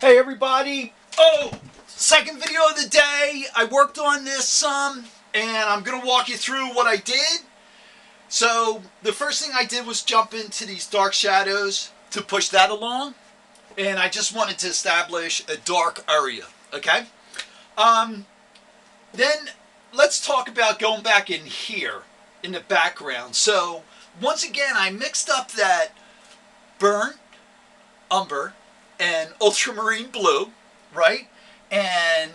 Hey everybody! Oh, second video of the day. I worked on this some, and I'm going to walk you through what I did. So the first thing I did was jump into these dark shadows to push that along, and I just wanted to establish a dark area. Okay. Then let's talk about going back in here in the background. So once again, I mixed up that burnt umber and ultramarine blue, right? And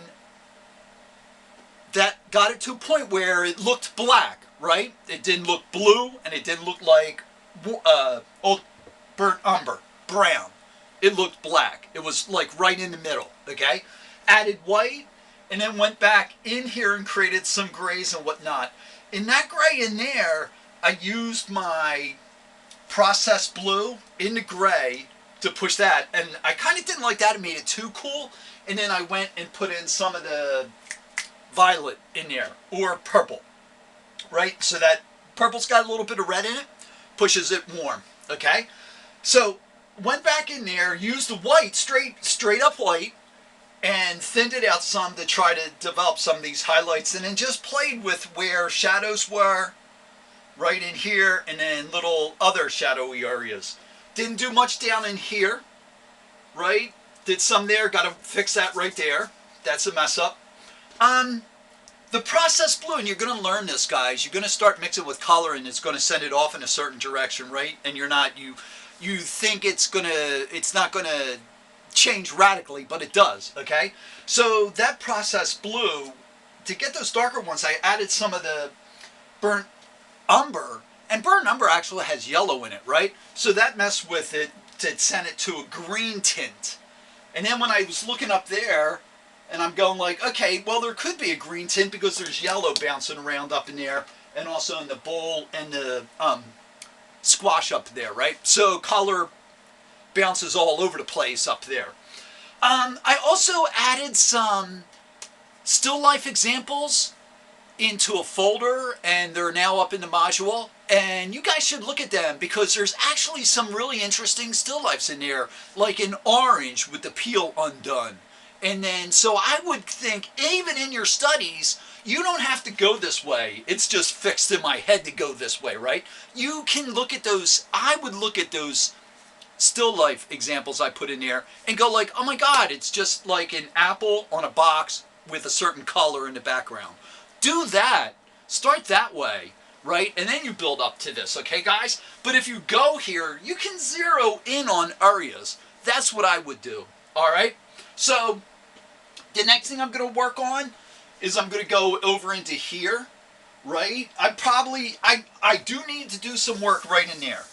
that got it to a point where it looked black, right? It didn't look blue, and it didn't look like old burnt umber, brown. It looked black. It was like right in the middle, okay? Added white, and then went back in here and created some grays and whatnot. In that gray in there, I used my processed blue in the gray to push that, and I kind of didn't like that. It made it too cool. And then I went and put in some of the violet in there, or purple, right? So that purple's got a little bit of red in it, pushes it warm, okay? So went back in there, used the white, straight up white, and thinned it out some to try to develop some of these highlights, and then just played with where shadows were, right in here, and then little other shadowy areas. Didn't do much down in here, right? Did some there, got to fix that right there. That's a mess up. The processed blue, and you're going to learn this, guys. You're going to start mixing with color, and it's going to send it off in a certain direction, right? And you're not, you think it's not going to change radically, but it does, okay? So that processed blue, to get those darker ones, I added some of the burnt umber, and burnt umber actually has yellow in it, right? So that messed with it to send it to a green tint. And then when I was looking up there, and I'm going like, okay, well, there could be a green tint because there's yellow bouncing around up in there, and also in the bowl and the squash up there, right? So color bounces all over the place up there. I also added some still life examples into a folder, and they're now up in the module, and you guys should look at them because there's actually some really interesting still lifes in there, like an orange with the peel undone. And then so I would think even in your studies you don't have to go this way. It's just fixed in my head to go this way, right? You can look at those. I would look at those still life examples I put in there and go like, oh my god, it's just like an apple on a box with a certain color in the background. Do that. Start that way, right? And then you build up to this, okay, guys? But if you go here, you can zero in on areas. That's what I would do, all right? So the next thing I'm going to work on is I'm going to go over into here, right? I do need to do some work right in there.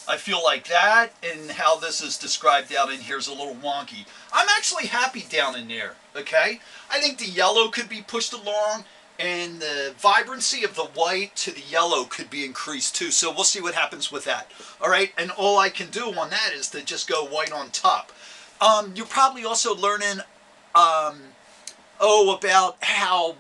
I feel like that, and how this is described out in here is a little wonky. I'm actually happy down in there, okay? I think the yellow could be pushed along, and the vibrancy of the white to the yellow could be increased too. So we'll see what happens with that. All right, and all I can do on that is to just go white on top. You're probably also learning, about how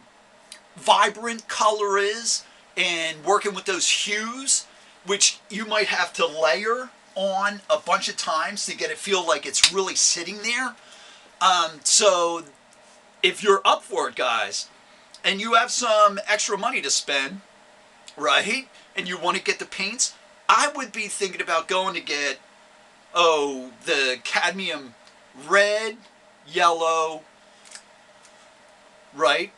vibrant color is and working with those hues, which you might have to layer on a bunch of times to get it feel like it's really sitting there. So if you're up for it, guys, and you have some extra money to spend, right, and you want to get the paints, I would be thinking about going to get, the cadmium red, yellow, right,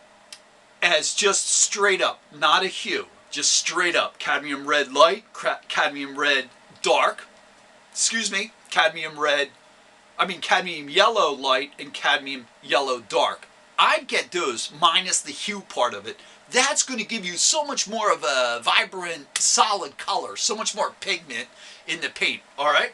as just straight up, not a hue, just straight up. Cadmium red light, cadmium red dark, cadmium yellow light, and cadmium yellow dark. I'd get those minus the hue part of it. That's going to give you so much more of a vibrant, solid color, so much more pigment in the paint, all right?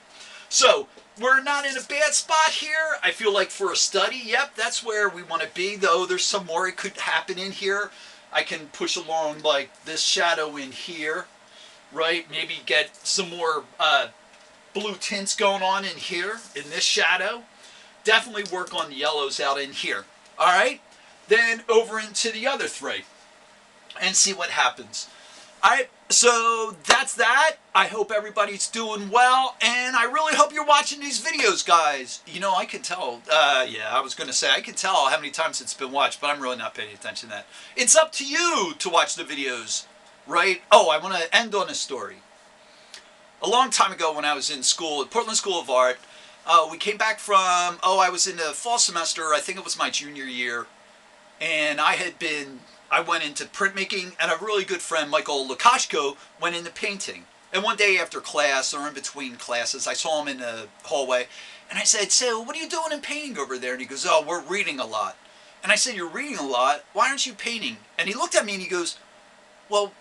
So we're not in a bad spot here. I feel like for a study, yep, that's where we want to be, though there's some more it could happen in here. I can push along like this shadow in here, right? Maybe get some more blue tints going on in here, in this shadow. Definitely work on the yellows out in here. All right, then over into the other three and see what happens. All right, So that's that. I hope everybody's doing well, and I really hope you're watching these videos, guys. You know, I can tell. Yeah, I was going to say I can tell how many times it's been watched, but I'm really not paying attention to that. It's up to you to watch the videos, right? Oh, I want to end on a story. A long time ago, when I was in school at Portland School of Art, we came back from. I was in the fall semester. I think it was my junior year, and I went into printmaking, and a really good friend, Michael Lukashko, went into painting. And one day after class, or in between classes, I saw him in the hallway, and I said, "So, what are you doing in painting over there?" And he goes, "Oh, we're reading a lot." And I said, "You're reading a lot? Why aren't you painting?" And he looked at me and he goes, "Well,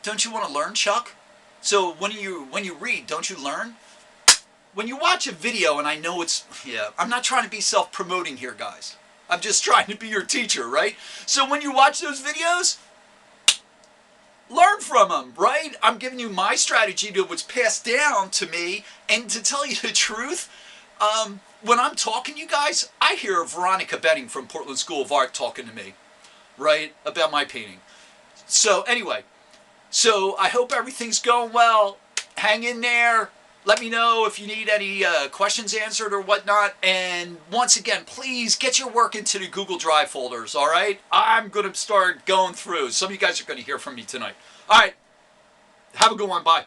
don't you want to learn, Chuck? So when you read, don't you learn? When you watch a video," and I know I'm not trying to be self-promoting here, guys. I'm just trying to be your teacher, right? So when you watch those videos, learn from them, right? I'm giving you my strategy that was passed down to me, and to tell you the truth, when I'm talking to you guys, I hear Veronica Benning from Portland School of Art talking to me, right, about my painting. So anyway, I hope everything's going well. Hang in there. Let me know if you need any questions answered or whatnot. And once again, please get your work into the Google Drive folders, all right? I'm going to start going through. Some of you guys are going to hear from me tonight. All right. Have a good one. Bye.